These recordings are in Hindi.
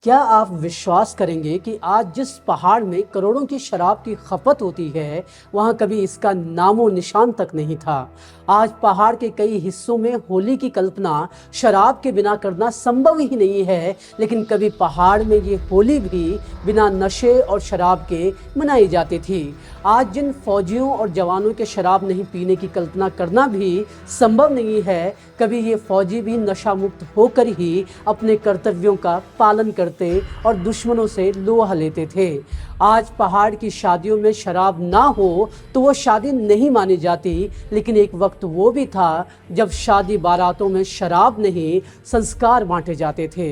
क्या आप विश्वास करेंगे कि आज जिस पहाड़ में करोड़ों की शराब की खपत होती है, वहाँ कभी इसका नामो निशान तक नहीं था। आज पहाड़ के कई हिस्सों में होली की कल्पना शराब के बिना करना संभव ही नहीं है, लेकिन कभी पहाड़ में ये होली भी बिना नशे और शराब के मनाई जाती थी। आज जिन फौजियों और जवानों के शराब नहीं पीने की कल्पना करना भी संभव नहीं है, कभी ये फौजी भी नशा मुक्त होकर ही अपने कर्तव्यों का पालन करते और दुश्मनों से लोहा लेते थे। आज पहाड़ की शादियों में शराब ना हो तो वो शादी नहीं मानी जाती, लेकिन एक वक्त वो भी था जब शादी बारातों में शराब नहीं, संस्कार बांटे जाते थे।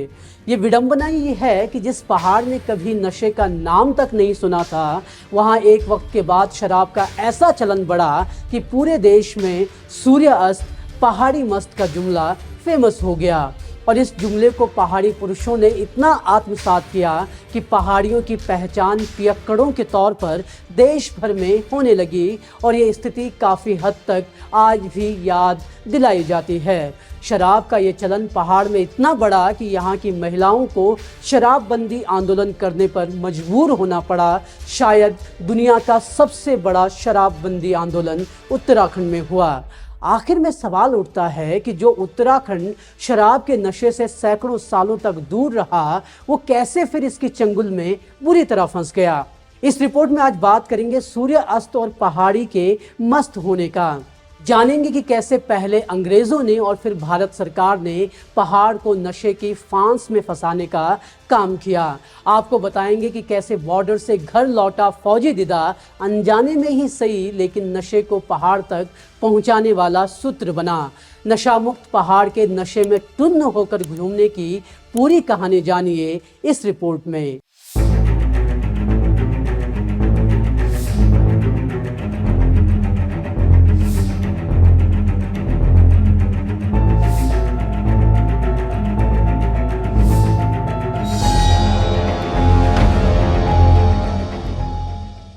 ये विडंबना ये है कि जिस पहाड़ ने कभी नशे का नाम तक नहीं सुना था, वहाँ एक वक्त के बाद शराब का ऐसा चलन बढ़ा कि पूरे देश में सूर्य अस्त पहाड़ी मस्त का जुमला फेमस हो गया। और इस जुमले को पहाड़ी पुरुषों ने इतना आत्मसात किया कि पहाड़ियों की पहचान पियक्कड़ों के तौर पर देश भर में होने लगी, और ये स्थिति काफ़ी हद तक आज भी याद दिलाई जाती है। शराब का ये चलन पहाड़ में इतना बड़ा कि यहाँ की महिलाओं को शराबबंदी आंदोलन करने पर मजबूर होना पड़ा। शायद दुनिया का सबसे बड़ा शराबबंदी आंदोलन उत्तराखंड में हुआ। आखिर में सवाल उठता है कि जो उत्तराखंड शराब के नशे से सैकड़ों सालों तक दूर रहा, वो कैसे फिर इसकी चंगुल में बुरी तरह फंस गया। इस रिपोर्ट में आज बात करेंगे सूर्य अस्त और पहाड़ी के मस्त होने का। जानेंगे कि कैसे पहले अंग्रेजों ने और फिर भारत सरकार ने पहाड़ को नशे की फांस में फंसाने का काम किया। आपको बताएंगे कि कैसे बॉर्डर से घर लौटा फौजी दिदा अनजाने में ही सही, लेकिन नशे को पहाड़ तक पहुंचाने वाला सूत्र बना। नशा मुक्त पहाड़ के नशे में टुन्न होकर घूमने की पूरी कहानी जानिए इस रिपोर्ट में।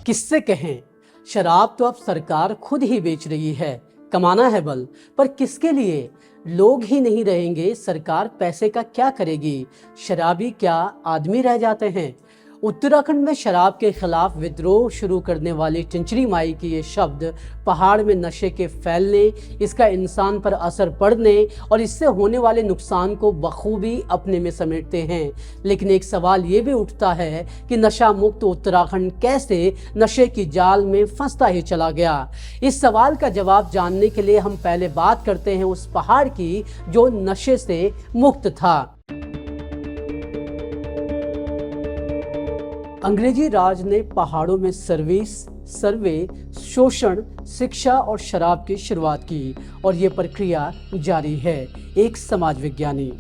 किससे कहें, शराब तो अब सरकार खुद ही बेच रही है, कमाना है बल, पर किसके लिए? लोग ही नहीं रहेंगे, सरकार पैसे का क्या करेगी? शराबी क्या आदमी रह जाते हैं? उत्तराखंड में शराब के खिलाफ विद्रोह शुरू करने वाली चिंचरी माई की ये शब्द पहाड़ में नशे के फैलने, इसका इंसान पर असर पड़ने और इससे होने वाले नुकसान को बखूबी अपने में समेटते हैं। लेकिन एक सवाल ये भी उठता है कि नशा मुक्त उत्तराखंड कैसे नशे की जाल में फंसता ही चला गया। इस सवाल का जवाब जानने के लिए हम पहले बात करते हैं उस पहाड़ की जो नशे से मुक्त था। अंग्रेजी राज ने पहाड़ों में सर्वे, शोषण, शिक्षा और शराब की शुरुआत की, और ये प्रक्रिया जारी है। एक समाज विज्ञानी।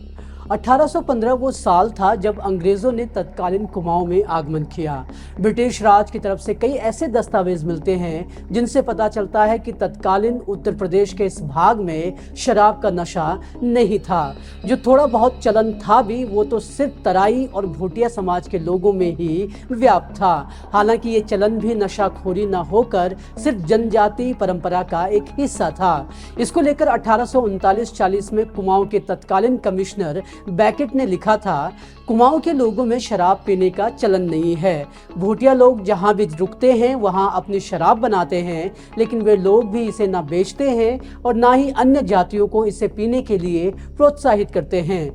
1815 वो साल था जब अंग्रेजों ने तत्कालीन कुमाऊं में आगमन किया। ब्रिटिश राज की तरफ से कई ऐसे दस्तावेज मिलते हैं जिनसे पता चलता है कि तत्कालीन उत्तर प्रदेश के इस भाग में शराब का नशा नहीं था। जो थोड़ा बहुत चलन था भी, वो तो सिर्फ तराई और भूटिया समाज के लोगों में ही व्याप्त था। हालांकि ये चलन भी नशाखोरी न होकर सिर्फ जनजाति परंपरा का एक हिस्सा था। इसको लेकर 1839-40 में कुमाऊं के तत्कालीन कमिश्नर बैकेट ने लिखा था, कुमाऊं के लोगों में शराब पीने का चलन नहीं है। भूटिया लोग जहां भी रुकते हैं वहां अपनी शराब बनाते हैं, लेकिन वे लोग भी इसे ना बेचते हैं और ना ही अन्य जातियों को इसे पीने के लिए प्रोत्साहित करते हैं।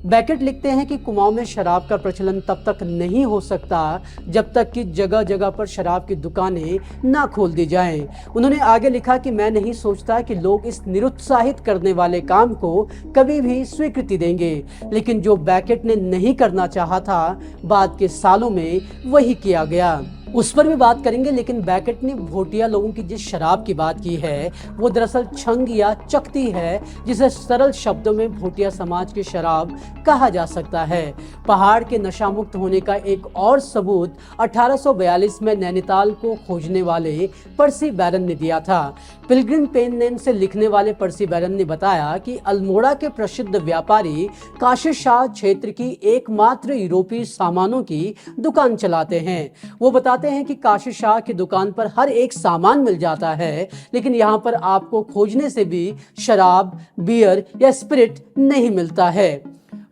बैकेट लिखते हैं कि कुमाऊं में शराब का प्रचलन तब तक नहीं हो सकता जब तक कि जगह जगह पर शराब की दुकानें ना खोल दी जाएं। उन्होंने आगे लिखा कि मैं नहीं सोचता कि लोग इस निरुत्साहित करने वाले काम को कभी भी स्वीकृति देंगे, लेकिन जो बैकेट ने नहीं करना चाहा था, बाद के सालों में वही किया गया। उस पर भी बात करेंगे, लेकिन बैकेट ने भोटिया लोगों की जिस शराब की बात की है वो दरअसल छंग या चकती है, जिसे सरल शब्दों में भोटिया समाज की शराब कहा जा सकता है। पहाड़ के नशा मुक्त होने का एक और सबूत 1842 में नैनीताल को खोजने वाले पर्सी बैरन ने दिया था। पिलग्रिम पेन नेम से लिखने वाले पर्सी बैरन ने बताया कि अल्मोड़ा के प्रसिद्ध व्यापारी काशिश शाह क्षेत्र की एकमात्र यूरोपीय सामानों की दुकान चलाते हैं। वो बताते हैं कि काशिश शाह की दुकान पर हर एक सामान मिल जाता है, लेकिन यहाँ पर आपको खोजने से भी शराब, बियर या स्पिरिट नहीं मिलता है।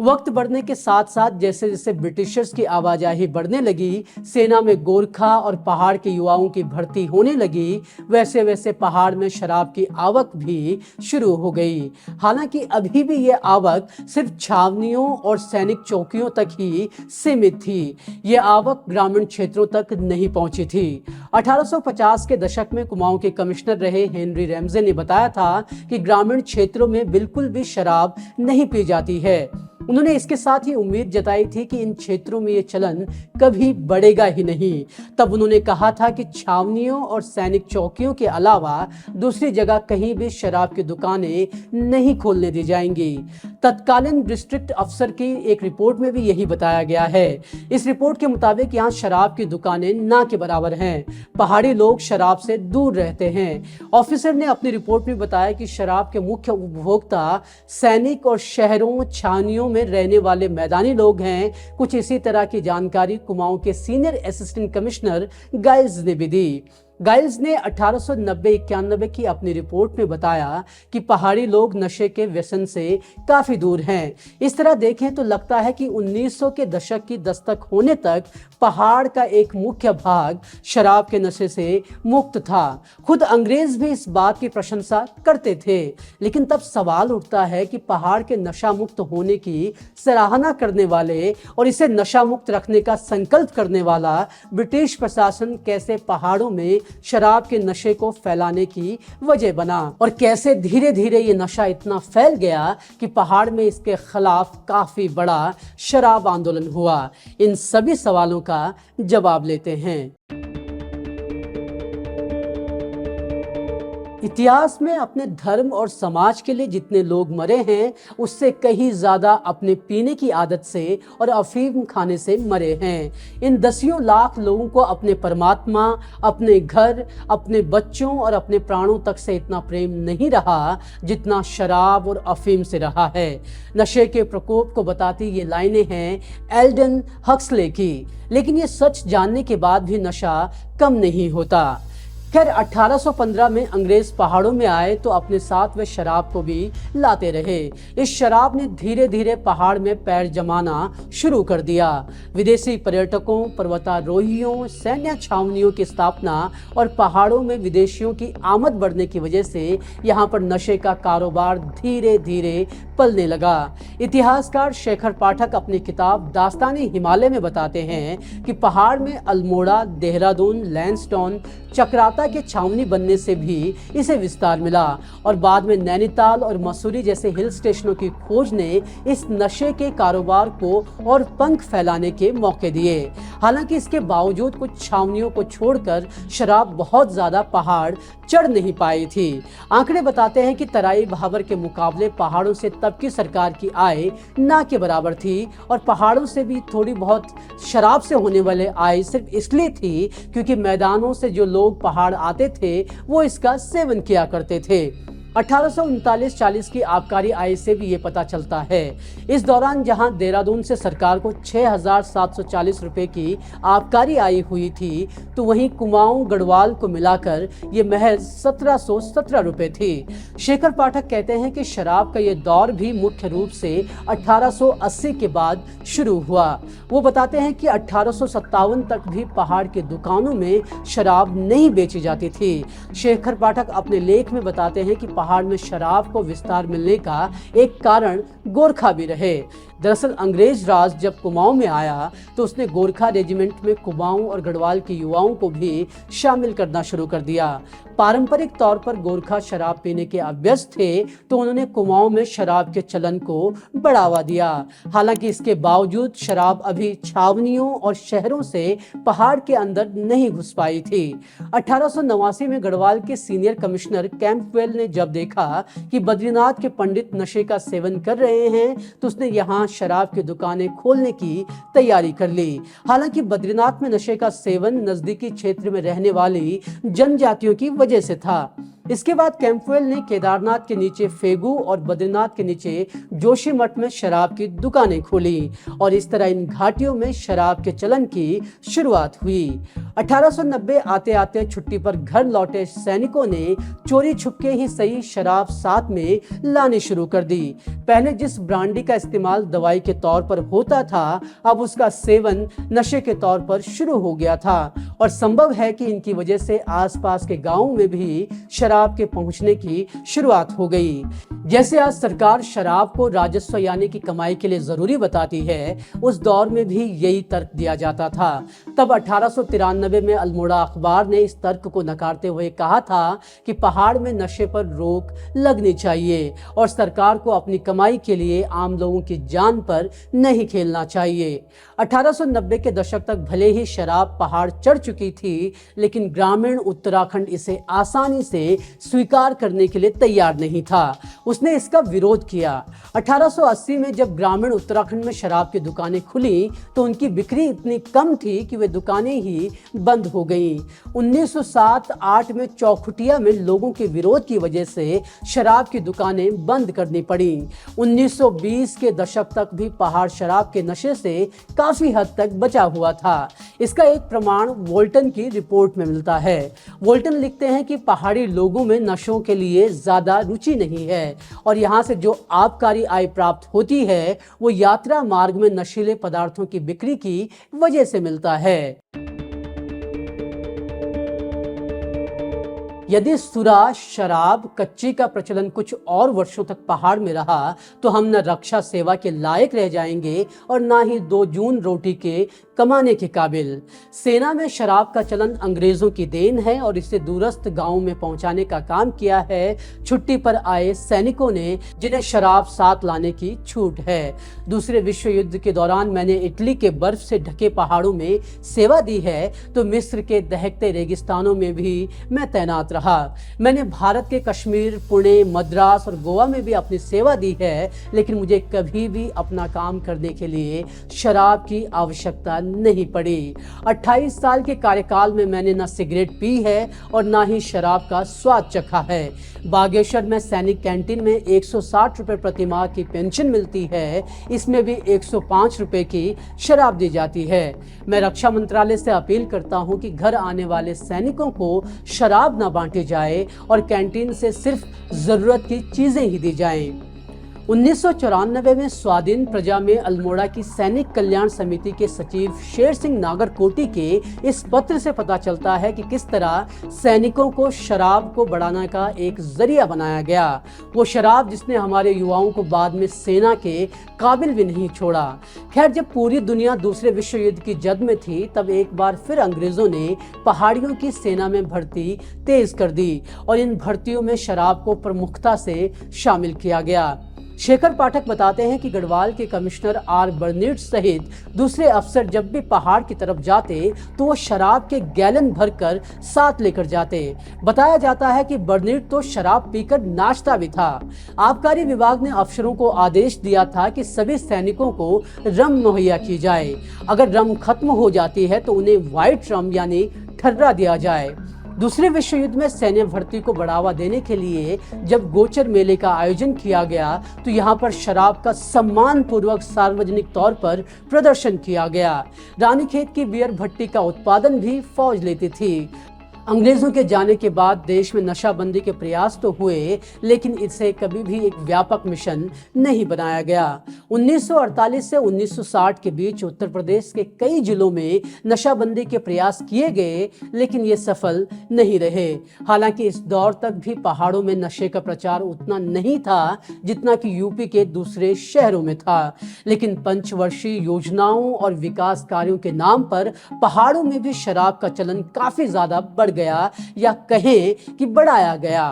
वक्त बढ़ने के साथ साथ जैसे जैसे ब्रिटिशर्स की आवाजाही बढ़ने लगी, सेना में गोरखा और पहाड़ के युवाओं की भर्ती होने लगी, वैसे वैसे पहाड़ में शराब की आवक भी शुरू हो गई। हालांकि अभी भी ये आवक सिर्फ छावनियों और सैनिक चौकियों तक ही सीमित थी। ये आवक ग्रामीण क्षेत्रों तक नहीं पहुंची थी। 1850 के दशक में कुमाऊं के कमिश्नर रहे हेनरी रैमजे ने बताया था कि ग्रामीण क्षेत्रों में बिल्कुल भी शराब नहीं पी जाती है। उन्होंने इसके साथ ही उम्मीद जताई थी कि इन क्षेत्रों में ये चलन कभी बढ़ेगा ही नहीं। तब उन्होंने कहा था कि छावनियों और सैनिक चौकियों के अलावा दूसरी जगह कहीं भी शराब की दुकानें नहीं खोलने दी जाएंगी। तत्कालीन डिस्ट्रिक्ट अफसर की एक रिपोर्ट में भी यही बताया गया है। इस रिपोर्ट के मुताबिक यहाँ शराब की दुकानें ना के बराबर हैं। पहाड़ी लोग शराब से दूर रहते हैं। ऑफिसर ने अपनी रिपोर्ट में बताया कि शराब के मुख्य उपभोक्ता सैनिक और शहरों छावनियों में रहने वाले मैदानी लोग हैं। कुछ इसी तरह की जानकारी कुमाऊं के सीनियर असिस्टेंट कमिश्नर गाइल्स ने भी दी। गाइल्स ने 1890-91 की अपनी रिपोर्ट में बताया कि पहाड़ी लोग नशे के व्यसन से काफी दूर हैं। इस तरह देखें तो लगता है कि 1900 के दशक की दस्तक होने तक पहाड़ का एक मुख्य भाग शराब के नशे से मुक्त था। खुद अंग्रेज भी इस बात की प्रशंसा करते थे। लेकिन तब सवाल उठता है कि पहाड़ के नशा मुक्त होने की सराहना करने वाले और इसे नशा मुक्त रखने का संकल्प करने वाला ब्रिटिश प्रशासन कैसे पहाड़ों में शराब के नशे को फैलाने की वजह बना और कैसे धीरे धीरे ये नशा इतना फैल गया कि पहाड़ में इसके खिलाफ काफी बड़ा शराब आंदोलन हुआ। इन सभी सवालों का जवाब लेते हैं। इतिहास में अपने धर्म और समाज के लिए जितने लोग मरे हैं उससे कहीं ज्यादा अपने पीने की आदत से और अफीम खाने से मरे हैं। इन दसियों लाख लोगों को अपने परमात्मा, अपने घर, अपने बच्चों और अपने प्राणों तक से इतना प्रेम नहीं रहा जितना शराब और अफीम से रहा है। नशे के प्रकोप को बताती ये लाइनें हैं एल्डन हक्सले की। लेकिन ये सच जानने के बाद भी नशा कम नहीं होता। खैर 1815 में अंग्रेज पहाड़ों में आए तो अपने साथ वे शराब को भी लाते रहे। इस शराब ने धीरे धीरे पहाड़ में पैर जमाना शुरू कर दिया। विदेशी पर्यटकों, पर्वतारोहियों, सैन्य छावनियों की स्थापना और पहाड़ों में विदेशियों की आमद बढ़ने की वजह से यहाँ पर नशे का कारोबार धीरे धीरे पलने लगा। इतिहासकार शेखर पाठक अपनी किताब दास्तानी हिमालय में बताते हैं कि पहाड़ में अल्मोड़ा, देहरादून, लैंसडाउन, चक्राता के छावनी बनने से भी इसे विस्तार मिला और बाद में नैनीताल और मसूरी जैसे हिल स्टेशनों की खोज ने इस नशे के कारोबार को और पंख फैलाने के मौके दिए। हालांकि इसके बावजूद कुछ छावनियों को छोड़कर शराब बहुत ज्यादा पहाड़ चढ़ नहीं पाई थी। आंकड़े बताते हैं कि तराई भाबर के मुकाबले पहाड़ों से तब की सरकार की आय ना के बराबर थी और पहाड़ों से भी थोड़ी बहुत शराब से होने वाले आय सिर्फ इसलिए थी क्योंकि मैदानों से जो लोग पहाड़ आते थे वो इसका सेवन किया करते थे। 1839-40 की आबकारी आय से भी ये पता चलता है। इस दौरान जहां देहरादून से सरकार को 6,740 रुपए की आबकारी आय हुई थी तो वहीं कुमाऊं गढ़वाल को मिलाकर ये महज 1,717 रुपए थी। शेखर पाठक कहते हैं कि शराब का ये दौर भी मुख्य रूप से 1880 के बाद शुरू हुआ। वो बताते हैं कि 1857 तक भी पहाड़ की दुकानों में शराब नहीं बेची जाती थी। शेखर पाठक अपने लेख में बताते हैं कि पहाड़ में शराब को विस्तार मिलने का एक कारण गोरखा भी रहे। दरअसल अंग्रेज राज जब कुमाऊं में आया तो उसने गोरखा रेजिमेंट में कुमाऊं और गढ़वाल के युवाओं को भी शामिल करना शुरू कर दिया। पारंपरिक तौर पर गोरखा शराब पीने के अभ्यस्त थे तो उन्होंने कुमाऊं में शराब के चलन को बढ़ावा दिया। हालांकि इसके बावजूद शराब अभी छावनियों और शहरों से पहाड़ के अंदर नहीं घुस पाई थी। 1889 में गढ़वाल के सीनियर कमिश्नर कैंपवेल ने जब देखा कि बद्रीनाथ के पंडित नशे का सेवन कर रहे हैं तो उसने यहाँ शराब की दुकानें खोलने की तैयारी कर ली। हालांकि बद्रीनाथ में नशे का सेवन नजदीकी क्षेत्र में रहने वाली जनजातियों की वजह से था। इसके बाद कैंपवेल ने केदारनाथ के नीचे फेगू और बद्रीनाथ के नीचे जोशीमठ में शराब की दुकानें खोली और इस तरह इन घाटियों में शराब के चलन की शुरुआत हुई। 1890 आते आते छुट्टी पर घर लौटे सैनिकों ने चोरी छुपके ही सही शराब साथ में लानी शुरू कर दी। पहले जिस ब्रांडी का इस्तेमाल दवाई के तौर पर होता था, अब उसका सेवन नशे के तौर पर शुरू हो गया था और संभव है कि इनकी वजह से आसपास के गांवों में भी शराब के पहुंचने की शुरुआत हो गई। जैसे आज सरकार शराब को राजस्व यानी कि कमाई के लिए जरूरी बताती है, उस दौर में भी यही तर्क दिया जाता था। तब 1893 में अल्मोड़ा अखबार ने इस तर्क को नकारते हुए कहा था कि पहाड़ में नशे पर रोक लगनी चाहिए और सरकार को अपनी कमाई के लिए आम लोगों की जान पर नहीं खेलना चाहिए। 1890 के दशक तक भले ही शराब पहाड़ चढ़ चुकी थी, लेकिन ग्रामीण उत्तराखंड इसे आसानी से स्वीकार करने के लिए तैयार नहीं था। उसने इसका विरोध किया। 1880 में जब ग्रामीण उत्तराखंड में शराब की दुकानें खुली तो उनकी बिक्री इतनी कम थी कि वे दुकानें ही बंद हो गईं। 1907-8 में चौखुटिया में लोगों के विरोध की वजह से शराब की दुकानें बंद करनी पड़ी। 1920 के दशक तक भी पहाड़ शराब के नशे से काफी हद तक बचा हुआ था। इसका एक प्रमाण वोल्टन की रिपोर्ट में मिलता है। वोल्टन लिखते हैं कि पहाड़ी लोगों में नशों के लिए ज्यादा रुचि नहीं है और यहाँ से जो आबकारी आय प्राप्त होती है वो यात्रा मार्ग में नशीले पदार्थों की बिक्री की वजह से मिलता है। यदि सुरा, शराब, कच्ची का प्रचलन कुछ और वर्षों तक पहाड़ में रहा तो हम न रक्षा सेवा के लायक रह जाएंगे और ना ही 2 जून रोटी के कमाने के काबिल। सेना में शराब का चलन अंग्रेजों की देन है और इसे दूरस्थ गांवों में पहुंचाने का काम किया है छुट्टी पर आए सैनिकों ने, जिन्हें शराब साथ लाने की छूट है। दूसरे विश्व युद्ध के दौरान मैंने इटली के बर्फ से ढके पहाड़ों में सेवा दी है तो मिस्र के दहकते रेगिस्तानों में भी मैं तैनात रहा। मैंने भारत के कश्मीर, पुणे, मद्रास और गोवा में भी अपनी सेवा दी है, लेकिन मुझे कभी भी अपना काम करने के लिए शराब की आवश्यकता नहीं पड़ी। 28 साल के कार्यकाल में मैंने न सिगरेट पी है और ना ही शराब का स्वाद चखा है। बागेश्वर में सैनिक कैंटीन में 160 रुपए प्रति माह की पेंशन मिलती है, इसमें भी 105 रुपए की शराब दी जाती है। मैं रक्षा मंत्रालय से अपील करता हूं कि घर आने वाले सैनिकों को शराब न बांटी जाए और कैंटीन से सिर्फ जरूरत की चीजें ही दी जाएं। 1994 में स्वाधीन प्रजा में अल्मोड़ा की सैनिक कल्याण समिति के सचिव शेर सिंह नागरकोटी के इस पत्र से पता चलता है कि किस तरह सैनिकों को शराब को बढ़ाने का एक जरिया बनाया गया। वो शराब जिसने हमारे युवाओं को बाद में सेना के काबिल भी नहीं छोड़ा। खैर, जब पूरी दुनिया दूसरे विश्व युद्ध की जद में थी तब एक बार फिर अंग्रेजों ने पहाड़ियों की सेना में भर्ती तेज कर दी और इन भर्तियों में शराब को प्रमुखता से शामिल किया गया। शेखर पाठक बताते हैं कि गढ़वाल के कमिश्नर आर बर्नीट सहित दूसरे अफसर जब भी पहाड़ की तरफ जाते तो वो शराब के गैलन भरकर साथ लेकर जाते। बताया जाता है कि बर्नीट तो शराब पीकर नाचता भी था। आबकारी विभाग ने अफसरों को आदेश दिया था कि सभी सैनिकों को रम मुहैया की जाए। अगर रम खत्म हो जाती है तो उन्हें व्हाइट रम यानी ठर्रा दिया जाए। दूसरे विश्व युद्ध में सैन्य भर्ती को बढ़ावा देने के लिए जब गोचर मेले का आयोजन किया गया तो यहाँ पर शराब का सम्मान पूर्वक सार्वजनिक तौर पर प्रदर्शन किया गया। रानीखेत की बियर भट्टी का उत्पादन भी फौज लेती थी। अंग्रेजों के जाने के बाद देश में नशाबंदी के प्रयास तो हुए, लेकिन इसे कभी भी एक व्यापक मिशन नहीं बनाया गया। 1948 से 1960 के बीच उत्तर प्रदेश के कई जिलों में नशाबंदी के प्रयास किए गए, लेकिन ये सफल नहीं रहे। हालांकि इस दौर तक भी पहाड़ों में नशे का प्रचार उतना नहीं था जितना कि यूपी के दूसरे शहरों में था, लेकिन पंचवर्षीय योजनाओं और विकास कार्यों के नाम पर पहाड़ों में भी शराब का चलन काफी ज्यादा बढ़ गया या कहें कि बढ़ाया गया।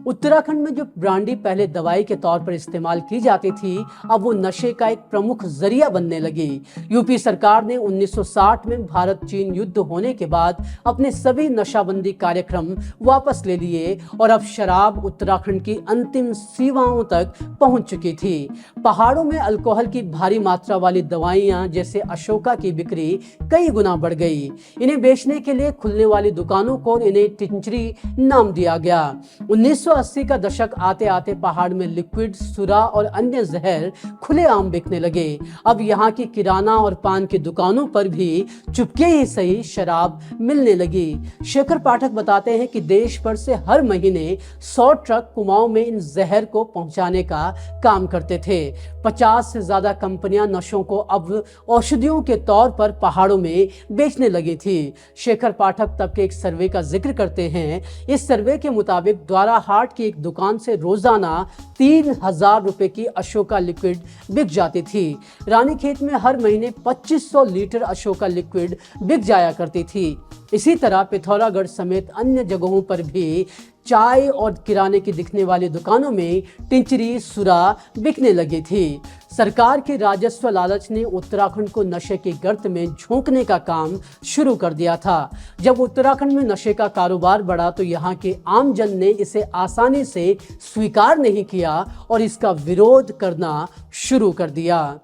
उत्तराखंड में जो ब्रांडी पहले दवाई के तौर पर इस्तेमाल की जाती थी, अब वो नशे का एक प्रमुख जरिया बनने लगी। यूपी सरकार ने 1960 में भारत चीन युद्ध होने के बाद अपने सभी नशाबंदी कार्यक्रम वापस ले लिए और अब शराब उत्तराखंड की अंतिम सीमाओं तक पहुंच चुकी थी। पहाड़ों में अल्कोहल की भारी मात्रा वाली दवाइयां जैसे अशोका की बिक्री कई गुना बढ़ गई। इन्हें बेचने के लिए खुलने वाली दुकानों को और इन्हें टिंचरी नाम दिया गया। 1980 का दशक आते आते पहाड़ में लिक्विड, सुरा और अन्य जहर खुलेआम बिकने लगे। अब यहाँ की किराना और पान की दुकानों पर भी चुपके ही सही शराब मिलने लगी। शेखर पाठक बताते हैं कि देश भर से हर महीने 100 ट्रक कुमाऊं में इन जहर को पहुंचाने का काम करते थे। 50 से ज्यादा कंपनियां नशों को अब औषधियों के तौर पर पहाड़ों में बेचने लगी थी। शेखर पाठक तब के एक सर्वे का जिक्र करते हैं। इस सर्वे के मुताबिक द्वाराहाट की एक दुकान से रोजाना 3000 रुपए की अशोका लिक्विड बिक जाती थी। रानीखेत में हर महीने 2500 लीटर अशोका लिक्विड बिक जाया करती थी। इसी तरह पिथौरागढ़ समेत अन्य जगहों पर भी चाय और किराने की दिखने वाली दुकानों में टिंचरी, सुरा बिकने लगी थी। सरकार के राजस्व लालच ने उत्तराखंड को नशे की गर्त में झोंकने का काम शुरू कर दिया था। जब उत्तराखंड में नशे का कारोबार बढ़ा तो यहाँ के आम जन ने इसे आसानी से स्वीकार नहीं किया और इसका विरोध करना शुरू कर दिया।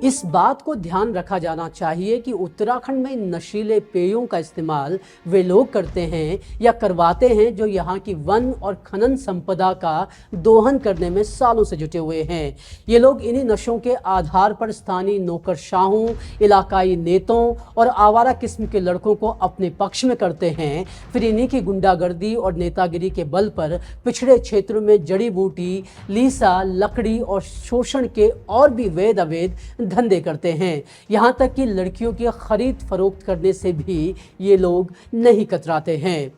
इस बात को ध्यान रखा जाना चाहिए कि उत्तराखंड में नशीले पेयों का इस्तेमाल वे लोग करते हैं या करवाते हैं जो यहाँ की वन और खनन संपदा का दोहन करने में सालों से जुटे हुए हैं। ये लोग इन्हीं नशों के आधार पर स्थानीय नौकरशाहों, इलाकाई नेताओं और आवारा किस्म के लड़कों को अपने पक्ष में करते हैं। फिर इन्हीं की गुंडागर्दी और नेतागिरी के बल पर पिछड़े क्षेत्रों में जड़ी बूटी, लीसा, लकड़ी और शोषण के और भी वेद अवैध धंधे करते हैं। यहाँ तक कि लड़कियों की खरीद फरोख्त करने से भी ये लोग नहीं कतराते हैं।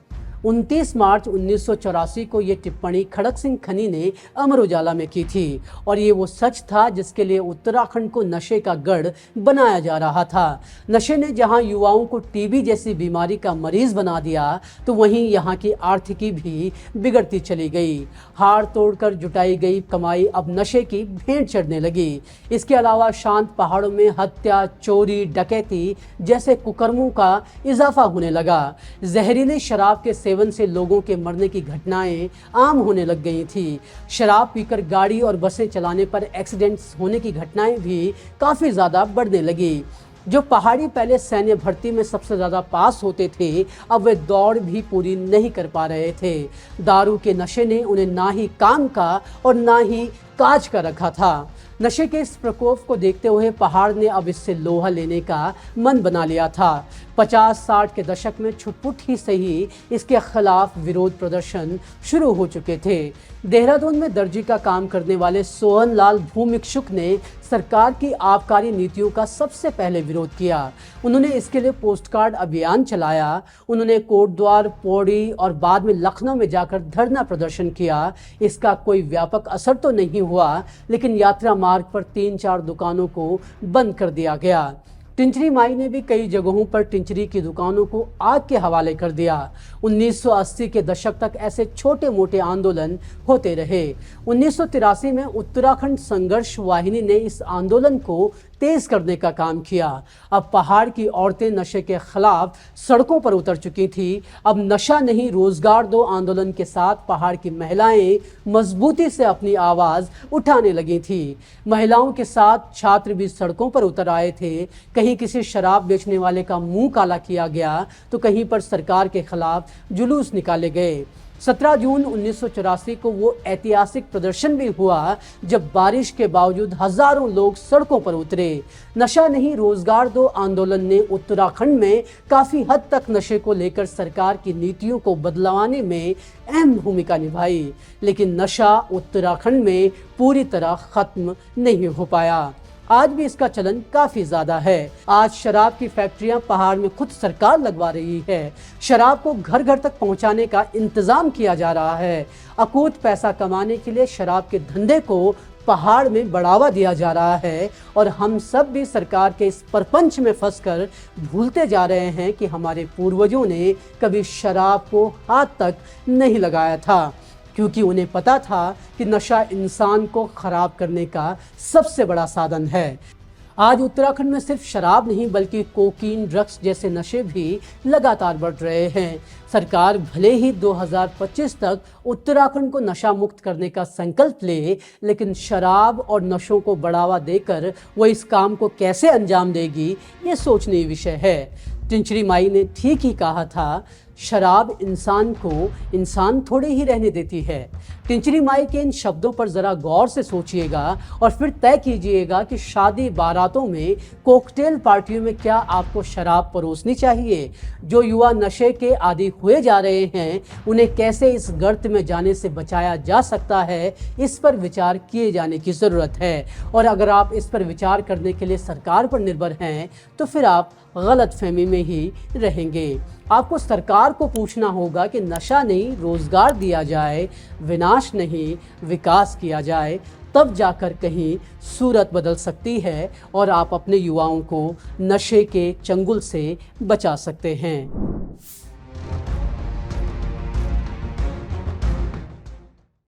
29 मार्च 1984 को ये टिप्पणी खड़क सिंह खनी ने अमर उजाला में की थी और ये वो सच था जिसके लिए उत्तराखंड को नशे का गढ़ बनाया जा रहा था। नशे ने जहां युवाओं को टीबी जैसी बीमारी का मरीज बना दिया तो वहीं यहाँ की आर्थिकी भी बिगड़ती चली गई। हाड़ तोड़कर जुटाई गई कमाई अब नशे की भेंट चढ़ने लगी। इसके अलावा शांत पहाड़ों में हत्या, चोरी, डकैती जैसे कुकर्मों का इजाफा होने लगा। जहरीले शराब के सेवन से लोगों के मरने की घटनाएं आम होने लग गई थी। शराब पीकर गाड़ी और बसें चलाने पर एक्सीडेंट्स होने की घटनाएं भी काफ़ी ज़्यादा बढ़ने लगी। जो पहाड़ी पहले सैन्य भर्ती में सबसे ज़्यादा पास होते थे अब वे दौड़ भी पूरी नहीं कर पा रहे थे। दारू के नशे ने उन्हें ना ही काम का और ना ही काज का रखा था। नशे के इस प्रकोप को देखते हुए पहाड़ ने अब इससे लोहा लेने का मन बना लिया था। 50-60 के दशक में छुटपुट ही सही इसके खिलाफ विरोध प्रदर्शन शुरू हो चुके थे। देहरादून में दर्जी का काम करने वाले सोहन लाल भूमिक्षुक ने सरकार की आबकारी नीतियों का सबसे पहले विरोध किया। उन्होंने इसके लिए पोस्टकार्ड अभियान चलाया। उन्होंने कोटद्वार, पौड़ी और बाद में लखनऊ में जाकर धरना प्रदर्शन किया। इसका कोई व्यापक असर तो नहीं हुआ, लेकिन यात्रा मार्ग पर 3-4 दुकानों को बंद कर दिया गया। टिंचरी माई ने भी कई जगहों पर टिंचरी की दुकानों को आग के हवाले कर दिया। 1980 के दशक तक ऐसे छोटे मोटे आंदोलन होते रहे। 1983 में उत्तराखंड संघर्ष वाहिनी ने इस आंदोलन को तेज करने का काम किया। अब पहाड़ की औरतें नशे के खिलाफ सड़कों पर उतर चुकी थी। अब नशा नहीं रोजगार दो आंदोलन के साथ पहाड़ की महिलाएं मजबूती से अपनी आवाज उठाने लगी थी। महिलाओं के साथ छात्र भी सड़कों पर उतर आए थे। कहीं किसी शराब बेचने वाले का मुंह काला किया गया तो कहीं पर सरकार के खिलाफ जुलूस निकाले गए। 17 जून 1984 को वो ऐतिहासिक प्रदर्शन भी हुआ जब बारिश के बावजूद हजारों लोग सड़कों पर उतरे। नशा नहीं रोजगार दो आंदोलन ने उत्तराखंड में काफी हद तक नशे को लेकर सरकार की नीतियों को बदलवाने में अहम भूमिका निभाई, लेकिन नशा उत्तराखंड में पूरी तरह खत्म नहीं हो पाया। आज भी इसका चलन काफी ज्यादा है। आज शराब की फैक्ट्रियां पहाड़ में खुद सरकार लगवा रही है। शराब को घर घर तक पहुंचाने का इंतजाम किया जा रहा है। अकूत पैसा कमाने के लिए शराब के धंधे को पहाड़ में बढ़ावा दिया जा रहा है और हम सब भी सरकार के इस परपंच में फंसकर भूलते जा रहे हैं कि हमारे पूर्वजों ने कभी शराब को हाथ तक नहीं लगाया था, क्योंकि उन्हें पता था कि नशा इंसान को खराब करने का सबसे बड़ा साधन है। आज उत्तराखंड में सिर्फ शराब नहीं बल्कि कोकीन, ड्रग्स जैसे नशे भी लगातार बढ़ रहे हैं। सरकार भले ही 2025 तक उत्तराखंड को नशा मुक्त करने का संकल्प ले, लेकिन शराब और नशों को बढ़ावा देकर वो इस काम को कैसे अंजाम देगी, ये सोचनीय विषय है। टिंचरी माई ने ठीक ही कहा था, शराब इंसान को इंसान थोड़े ही रहने देती है। टिंचरी माई के इन शब्दों पर ज़रा गौर से सोचिएगा और फिर तय कीजिएगा कि शादी बारातों में, कॉकटेल पार्टियों में क्या आपको शराब परोसनी चाहिए। जो युवा नशे के आदी हुए जा रहे हैं, उन्हें कैसे इस गर्त में जाने से बचाया जा सकता है, इस पर विचार किए जाने की ज़रूरत है। और अगर आप इस पर विचार करने के लिए सरकार पर निर्भर हैं, तो फिर आप गलतफहमी में ही रहेंगे। आपको सरकार को पूछना होगा कि नशा नहीं, रोजगार दिया जाए, विनाश नहीं, विकास किया जाए, तब जाकर कहीं सूरत बदल सकती है और आप अपने युवाओं को नशे के चंगुल से बचा सकते हैं।